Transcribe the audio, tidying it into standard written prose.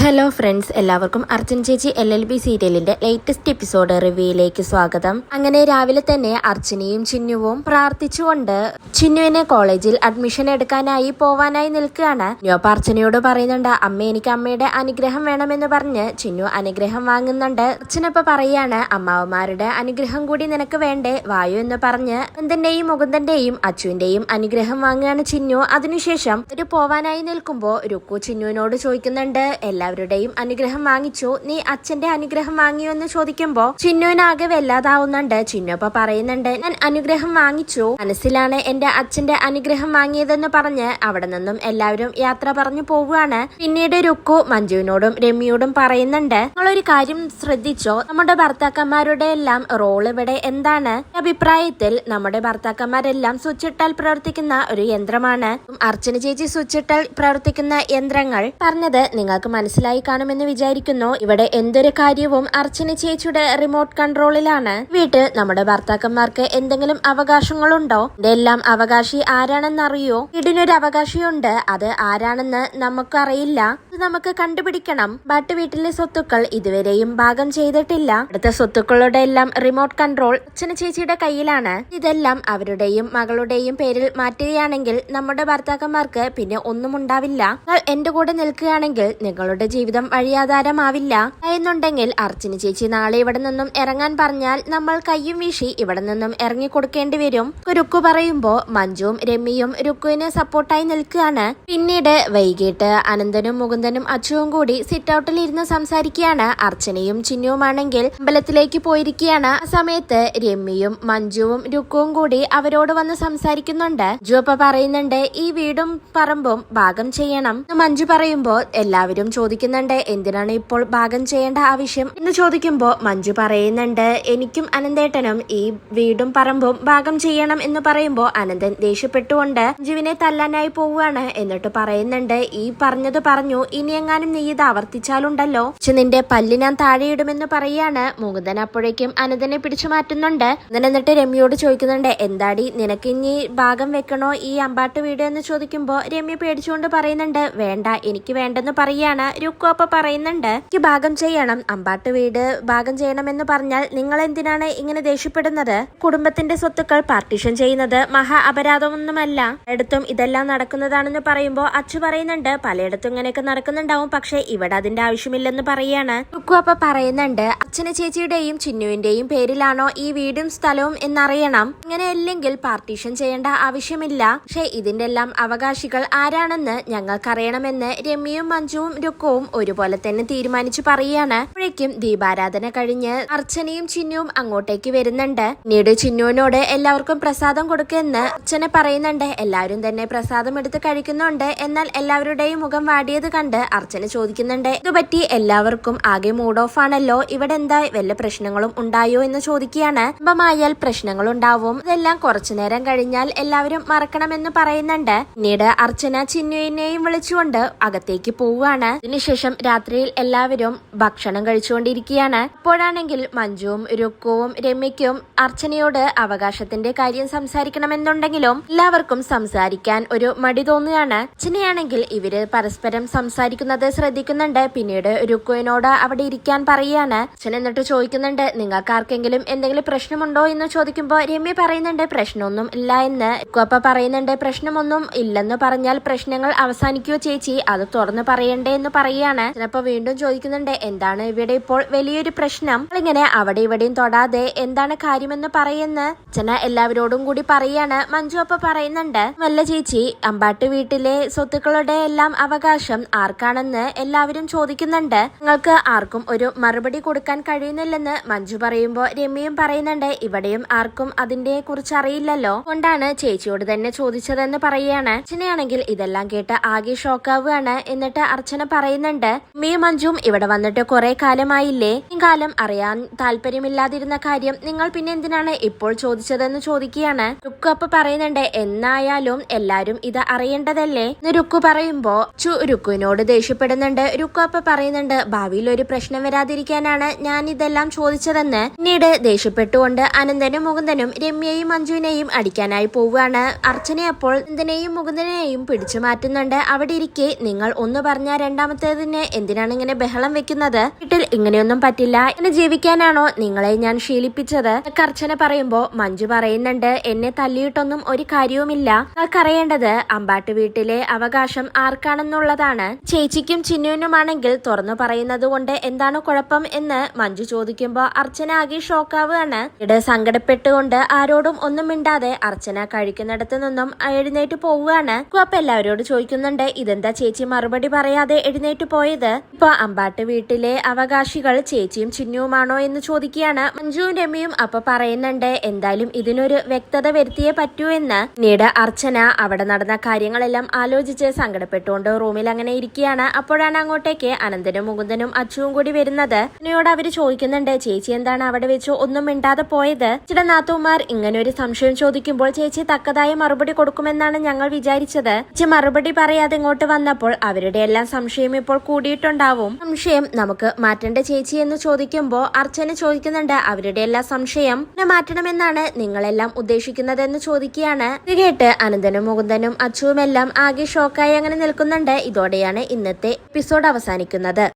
Hello friends, എല്ലാവർക്കും അർച്ചന ചേച്ചി LLB സീരിയലിന്റെ ലേറ്റസ്റ്റ് എപ്പിസോഡ് റിവ്യൂയിലേക്ക് സ്വാഗതം. അങ്ങനെ രാവിലെ തന്നെ അർച്ചനയും ചിന്നുവും പ്രാർത്ഥിച്ചുകൊണ്ട് ചിന്നുവിനെ കോളേജിൽ അഡ്മിഷൻ എടുക്കാനായി പോവാനായി നിൽക്കുകയാണ്. അപ്പൊ അർച്ചനയോട് പറയുന്നുണ്ട്, അമ്മ എനിക്ക് അമ്മയുടെ അനുഗ്രഹം വേണമെന്ന് പറഞ്ഞ് ചിന്നു അനുഗ്രഹം വാങ്ങുന്നുണ്ട്. അർച്ചന ഇപ്പൊ പറയാണ്, അമ്മാവന്മാരുടെ അനുഗ്രഹം കൂടി നിനക്ക് വേണ്ടേ, വായു എന്ന് പറഞ്ഞ് നന്ദന്റെയും മുകുന്ദന്റെയും അച്ചുവിന്റെയും അനുഗ്രഹം വാങ്ങുകയാണ് ചിന്നു. അതിനുശേഷം ഒരു പോവാനായി നിൽക്കുമ്പോ രുക്കു ചിന്നുവിനോട് ചോദിക്കുന്നുണ്ട്, എല്ലാവരുടെയും അനുഗ്രഹം വാങ്ങിച്ചു, നീ അച്ഛന്റെ അനുഗ്രഹം വാങ്ങിയോ എന്ന് ചോദിക്കുമ്പോ ചിന്നുവിനാകെ വല്ലാതാവുന്നുണ്ട്. ചിന്നു അപ്പൊ പറയുന്നുണ്ട്, ഞാൻ അനുഗ്രഹം വാങ്ങിച്ചു, മനസ്സിലാണ് എന്റെ അച്ഛന്റെ അനുഗ്രഹം വാങ്ങിയതെന്ന് പറഞ്ഞ് അവിടെ നിന്നും എല്ലാവരും യാത്ര പറഞ്ഞു പോവുകയാണ്. പിന്നീട് രുക്കു മഞ്ജുവിനോടും രമ്യയോടും പറയുന്നുണ്ട്, നിങ്ങളൊരു കാര്യം ശ്രദ്ധിച്ചോ, നമ്മുടെ ഭർത്താക്കന്മാരുടെ എല്ലാം റോൾ ഇവിടെ എന്താണ്? അഭിപ്രായത്തിൽ നമ്മുടെ ഭർത്താക്കന്മാരെല്ലാം സ്വിച്ചിട്ടാൽ പ്രവർത്തിക്കുന്ന ഒരു യന്ത്രമാണ്. അർച്ചന ചേച്ചി സ്വിച്ചിട്ടാൽ പ്രവർത്തിക്കുന്ന യന്ത്രങ്ങൾ പറഞ്ഞത് നിങ്ങൾക്ക് മനസ്സിലായി കാണുമെന്ന് വിചാരിക്കുന്നു. ഇവിടെ എന്തൊരു കാര്യവും അർച്ചന ചേച്ചിയുടെ റിമോട്ട് കൺട്രോളിലാണ്. വീട്ടിൽ നമ്മുടെ ഭർത്താക്കന്മാർക്ക് എന്തെങ്കിലും അവകാശങ്ങളുണ്ടോ? ഇതെല്ലാം അവകാശി ആരാണെന്നറിയോ? വീടിനൊരു അവകാശിയുണ്ട്, അത് ആരാണെന്ന് നമുക്കറിയില്ല, അത് നമുക്ക് കണ്ടുപിടിക്കണം. ബട്ട് വീട്ടിലെ സ്വത്തുക്കൾ ഇതുവരെയും ഭാഗം ചെയ്തിട്ടില്ല. അടുത്ത സ്വത്തുക്കളുടെ എല്ലാം റിമോട്ട് കൺട്രോൾ അർച്ചന ചേച്ചിയുടെ കയ്യിലാണ്. ഇതെല്ലാം അവരുടെയും മകളുടെയും പേരിൽ മാറ്റുകയാണെങ്കിൽ നമ്മുടെ ഭർത്താക്കന്മാർക്ക് പിന്നെ ഒന്നും ഉണ്ടാവില്ല. നിങ്ങൾ എന്റെ കൂടെ നിൽക്കുകയാണെങ്കിൽ നിങ്ങളുടെ ജീവിതം വഴിയാധാരമാവില്ല എന്നുണ്ടെങ്കിൽ അർച്ചന ചേച്ചി നാളെ ഇവിടെ നിന്നും ഇറങ്ങാൻ പറഞ്ഞാൽ നമ്മൾ കയ്യും വീശി ഇവിടെ നിന്നും ഇറങ്ങി കൊടുക്കേണ്ടി വരും. രുക്കു പറയുമ്പോ മഞ്ജുവും രമ്യയും രുക്കുവിന് സപ്പോർട്ടായി നിൽക്കുകയാണ്. പിന്നീട് വൈകിട്ട് അനന്തനും മുകുന്ദനും അച്ചുവും കൂടി സിറ്റ് ഔട്ടിൽ ഇരുന്ന് സംസാരിക്കുകയാണ്. അർച്ചനയും ചിന്നുവുമാണെങ്കിൽ അമ്പലത്തിലേക്ക് പോയിരിക്കുകയാണ്. ആ സമയത്ത് രമ്യയും മഞ്ജുവും രുക്കുവും കൂടി അവരോട് വന്ന് സംസാരിക്കുന്നുണ്ട്. അപ്പൊ പറയുന്നുണ്ട്, ഈ വീടും പറമ്പും ഭാഗം ചെയ്യണം. മഞ്ജു പറയുമ്പോ എല്ലാവരും ചോദിക്കുന്നുണ്ട്, എന്തിനാണ് ഇപ്പോൾ ഭാഗം ചെയ്യേണ്ട ആവശ്യം എന്ന് ചോദിക്കുമ്പോ മഞ്ജു പറയുന്നുണ്ട്, എനിക്കും അനന്തേട്ടനും ഈ വീടും പറമ്പും ഭാഗം ചെയ്യണം എന്ന് പറയുമ്പോ അനന്തൻ ദേഷ്യപ്പെട്ടുകൊണ്ട് മഞ്ജുവിനെ തല്ലാനായി പോവുകയാണ്. എന്നിട്ട് പറയുന്നുണ്ട്, ഈ പറഞ്ഞത് പറഞ്ഞു, ഇനിയെങ്ങാനും നീ ഇത് ആവർത്തിച്ചാലുണ്ടല്ലോ നിന്റെ പല്ല് ഞാൻ താഴെയിടുമെന്ന് പറയാണ്. മുകുന്ദൻ അപ്പോഴേക്കും അനന്തനെ പിടിച്ചു മാറ്റുന്നുണ്ട്. എന്നിട്ട് രമ്യയോട് ചോദിക്കുന്നുണ്ട്, എന്താടി നിനക്ക് ഇനി ഭാഗം വെക്കണോ ഈ അമ്പാട്ട് വീട് എന്ന് ചോദിക്കുമ്പോ രമ്യ പേടിച്ചുകൊണ്ട് പറയുന്നുണ്ട്, വേണ്ട, എനിക്ക് വേണ്ടെന്ന് പറയാണ്. രുക്കു അപ്പൊ പറയുന്നുണ്ട്, എനിക്ക് ഭാഗം ചെയ്യണം, അമ്പാട്ട് വീട് ഭാഗം ചെയ്യണമെന്ന് പറഞ്ഞാൽ നിങ്ങൾ എന്തിനാണ് ഇങ്ങനെ ദേഷ്യപ്പെടുന്നത്? കുടുംബത്തിന്റെ സ്വത്തുക്കൾ പാർട്ടീഷൻ ചെയ്യുന്നത് മഹാ അപരാധമൊന്നുമല്ല, പലയിടത്തും ഇതെല്ലാം നടക്കുന്നതാണെന്ന് പറയുമ്പോ അച്ചു പറയുന്നുണ്ട്, പലയിടത്തും ഇങ്ങനെയൊക്കെ നടക്കുന്നുണ്ടാവും, പക്ഷെ ഇവിടെ അതിന്റെ ആവശ്യമില്ലെന്ന് പറയാണ്. രുക്കു അപ്പൊ പറയുന്നുണ്ട്, അച്ഛന ചേച്ചിയുടെയും ചിന്നുവിന്റെയും പേരിലാണോ ഈ വീടും സ്ഥലവും എന്നറിയണം, ഇങ്ങനെയല്ലെങ്കിൽ പാർട്ടീഷൻ ചെയ്യേണ്ട ആവശ്യമില്ല, പക്ഷെ ഇതിന്റെ എല്ലാം അവകാശികൾ ആരാണെന്ന് ഞങ്ങൾക്കറിയണമെന്ന് രമ്യയും മഞ്ജുവും രുക്കുവും ഒരുപോലെ തന്നെ തീരുമാനിച്ചു പറയാണ്. അപ്പോഴേക്കും ദീപാരാധന കഴിഞ്ഞ് അർച്ചനയും ചിന്നുവും അങ്ങോട്ടേക്ക് വരുന്നുണ്ട്. പിന്നീട് ചിന്നുവിനോട് എല്ലാവർക്കും പ്രസാദം കൊടുക്കുമെന്ന് അർച്ചന പറയുന്നുണ്ട്. എല്ലാവരും തന്നെ പ്രസാദം എടുത്ത് കഴിക്കുന്നുണ്ട്. എന്നാൽ എല്ലാവരുടെയും മുഖം വാടിയത് കണ്ട് അർച്ചന ചോദിക്കുന്നുണ്ട്, ഇതുപറ്റി എല്ലാവർക്കും ആകെ മൂഡ് ഓഫ് ആണല്ലോ, ഇവിടെ എന്താ വല്ല പ്രശ്നങ്ങളും ഉണ്ടായോ എന്ന് ചോദിക്കുകയാണ്. കുടുംബമായാൽ പ്രശ്നങ്ങൾ ഉണ്ടാവും, ഇതെല്ലാം കുറച്ചു നേരം കഴിഞ്ഞാൽ എല്ലാവരും മറക്കണമെന്ന് പറയുന്നുണ്ട്. പിന്നീട് അർച്ചന ചിന്നുവിനെയും വിളിച്ചുകൊണ്ട് അകത്തേക്ക് പോവുകയാണ്. ഇതിനുശേഷം രാത്രിയിൽ എല്ലാവരും ഭക്ഷണം കഴിച്ചുകൊണ്ടിരിക്കുകയാണ്. അപ്പോഴാണെങ്കിൽ മഞ്ജുവും രുക്കുവും രമ്യയ്ക്കും അർച്ചനയോട് അവകാശത്തിന്റെ കാര്യം സംസാരിക്കണമെന്നുണ്ടെങ്കിലും എല്ലാവർക്കും സംസാരിക്കാൻ ഒരു മടി തോന്നുകയാണ്. അർച്ചനയാണെങ്കിൽ ഇവര് പരസ്പരം സംസാരിക്കുന്നത് ശ്രദ്ധിക്കുന്നുണ്ട്. പിന്നീട് രുക്കുവിനോട് അവിടെ ഇരിക്കാൻ പറയുകയാണ്. അച്ഛൻ എന്നിട്ട് ചോദിക്കുന്നുണ്ട്, നിങ്ങൾക്ക് ആർക്കെങ്കിലും എന്തെങ്കിലും പ്രശ്നമുണ്ടോ എന്ന് ചോദിക്കുമ്പോ രമ്യ പറയുന്നുണ്ട്, പ്രശ്നമൊന്നും ഇല്ല എന്ന്. രുക്കു അപ്പ പറയുന്നുണ്ട്, പ്രശ്നമൊന്നും ഇല്ലെന്ന് പറഞ്ഞാൽ പ്രശ്നങ്ങൾ അവസാനിക്കുവോ ചേച്ചി, അത് തുറന്ന് പറയണ്ടേ എന്ന് പറയാണ്. ചിലപ്പോ വീണ്ടും ചോദിക്കുന്നുണ്ട്, എന്താണ് ഇവിടെ ഇപ്പോൾ വലിയൊരു പ്രശ്നം, ഇങ്ങനെ അവിടെ ഇവിടെയും തൊടാതെ എന്താണ് കാര്യമെന്ന് പറയുന്ന അച്ഛന എല്ലാവരോടും കൂടി പറയാണ്. മഞ്ജു അപ്പൊ പറയുന്നുണ്ട്, വല്ല ചേച്ചി, അമ്പാട്ട് വീട്ടിലെ സ്വത്തുക്കളുടെ എല്ലാം അവകാശം ആർക്കാണെന്ന് എല്ലാവരും ചോദിക്കുന്നുണ്ട്, നിങ്ങൾക്ക് ആർക്കും ഒരു മറുപടി കൊടുക്കാൻ കഴിയുന്നില്ലെന്ന് മഞ്ജു പറയുമ്പോ രമ്യയും പറയുന്നുണ്ട്, ഇവിടെയും ആർക്കും അതിന്റെ കുറിച്ച് അറിയില്ലല്ലോ, കൊണ്ടാണ് ചേച്ചിയോട് തന്നെ ചോദിച്ചതെന്ന് പറയുകയാണ്. അച്ഛനെയാണെങ്കിൽ ഇതെല്ലാം കേട്ട് ആകെ ഷോക്കാവുകയാണ്. എന്നിട്ട് അർച്ചന പറയുന്നുണ്ട്, മഞ്ജുവും ഇവിടെ വന്നിട്ട് കുറെ കാലമായില്ലേ, ഈ കാലം അറിയാൻ താല്പര്യമില്ലാതിരുന്ന കാര്യം നിങ്ങൾ പിന്നെ എന്തിനാണ് ഇപ്പോൾ ചോദിച്ചതെന്ന് ചോദിക്കുകയാണ്. രുക്കു അപ്പൊ പറയുന്നുണ്ട്, എന്നായാലും എല്ലാരും ഇത് അറിയേണ്ടതല്ലേ എന്ന് രുക്കു പറയുമ്പോ രുക്കുവിനോട് ദേഷ്യപ്പെടുന്നുണ്ട്. രുക്കു അപ്പൊ പറയുന്നുണ്ട്, ഭാവിയിൽ ഒരു പ്രശ്നം വരാതിരിക്കാനാണ് ഞാൻ ഇതെല്ലാം ചോദിച്ചതെന്ന്. പിന്നീട് ദേഷ്യപ്പെട്ടുകൊണ്ട് അനന്തനും മുകുന്ദനും രമ്യയും മഞ്ജുവിനെയും അടിക്കാനായി പോവുകയാണ്. അർച്ചന അപ്പോൾ അനന്തനെയും മുകുന്ദനെയും പിടിച്ചു മാറ്റുന്നുണ്ട്. അവിടെ ഇരിക്കെ നിങ്ങൾ ഒന്ന് പറഞ്ഞാൽ രണ്ടാമത്തെ പോയതിന് എന്തിനാണ് ഇങ്ങനെ ബഹളം വെക്കുന്നത്? വീട്ടിൽ ഇങ്ങനെയൊന്നും പറ്റില്ല, എന്നെ ജീവിക്കാനാണോ നിങ്ങളെ ഞാൻ ശീലിപ്പിച്ചത്? അർച്ചന പറയുമ്പോ മഞ്ജു പറയുന്നുണ്ട്, എന്നെ തല്ലിയിട്ടൊന്നും ഒരു കാര്യവുമില്ല. നിങ്ങൾക്കറിയേണ്ടത് അമ്പാട്ട് വീട്ടിലെ അവകാശം ആർക്കാണെന്നുള്ളതാണ്. ചേച്ചിക്കും ചിന്നുവിനുമാണെങ്കിൽ തുറന്നു പറയുന്നത് കൊണ്ട് എന്താണ് കുഴപ്പം എന്ന് മഞ്ജു ചോദിക്കുമ്പോ അർച്ചന ആകെ ഷോക്കാവുകയാണ്. ഇവിടെ സങ്കടപ്പെട്ടുകൊണ്ട് ആരോടും ഒന്നും മിണ്ടാതെ അർച്ചന കഴിക്കുന്നിടത്ത് നിന്നും എഴുന്നേറ്റ് പോവുകയാണ്. അപ്പൊ എല്ലാവരോടും ചോദിക്കുന്നുണ്ട്, ഇതെന്താ ചേച്ചി മറുപടി പറയാതെ എഴുന്നേറ്റ് പോയത്? ഇപ്പൊ അമ്പാട്ട് വീട്ടിലെ അവകാശികൾ ചേച്ചിയും ചിന്നുവുമാണോ എന്ന് ചോദിക്കുകയാണ്. മഞ്ജുവും രമ്യയും അപ്പൊ പറയുന്നുണ്ട്, എന്തായാലും ഇതിനൊരു വ്യക്തത വരുത്തിയേ പറ്റൂ എന്ന്. പിന്നീട് അർച്ചന അവിടെ നടന്ന കാര്യങ്ങളെല്ലാം ആലോചിച്ച് സങ്കടപ്പെട്ടുകൊണ്ട് റൂമിൽ അങ്ങനെ ഇരിക്കുകയാണ്. അപ്പോഴാണ് അങ്ങോട്ടേക്ക് അനന്തനും മുകുന്ദനും അച്ചുവും കൂടി വരുന്നത്. അച്ഛനോട് അവര് ചോദിക്കുന്നുണ്ട്, ചേച്ചി എന്താണ് അവിടെ വെച്ച് ഒന്നും മിണ്ടാതെ പോയത്? ചില നാത്തൂമാർ ഇങ്ങനെ ഒരു സംശയം ചോദിക്കുമ്പോൾ ചേച്ചി തക്കതായ മറുപടി കൊടുക്കുമെന്നാണ് ഞങ്ങൾ വിചാരിച്ചത്. ചേച്ചി മറുപടി പറയാതെ ഇങ്ങോട്ട് വന്നപ്പോൾ അവരുടെ എല്ലാം സംശയം ഇപ്പോൾ കൂടിയിട്ടുണ്ടാവും. സംശയം നമുക്ക് മാറ്റേണ്ട ചേച്ചി എന്ന് ചോദിക്കുമ്പോ അർച്ചന ചോദിക്കുന്നുണ്ട്, അവരുടെ എല്ലാ സംശയം മാറ്റണമെന്നാണ് നിങ്ങളെല്ലാം ഉദ്ദേശിക്കുന്നതെന്ന് ചോദിക്കുകയാണ്. ഇത് കേട്ട് അനന്തനും മുകുന്ദനും അച്ചുവും എല്ലാം ആകെ ഷോക്കായി അങ്ങനെ നിൽക്കുന്നുണ്ട്. ഇതോടെയാണ് ഇന്നത്തെ എപ്പിസോഡ് അവസാനിക്കുന്നത്.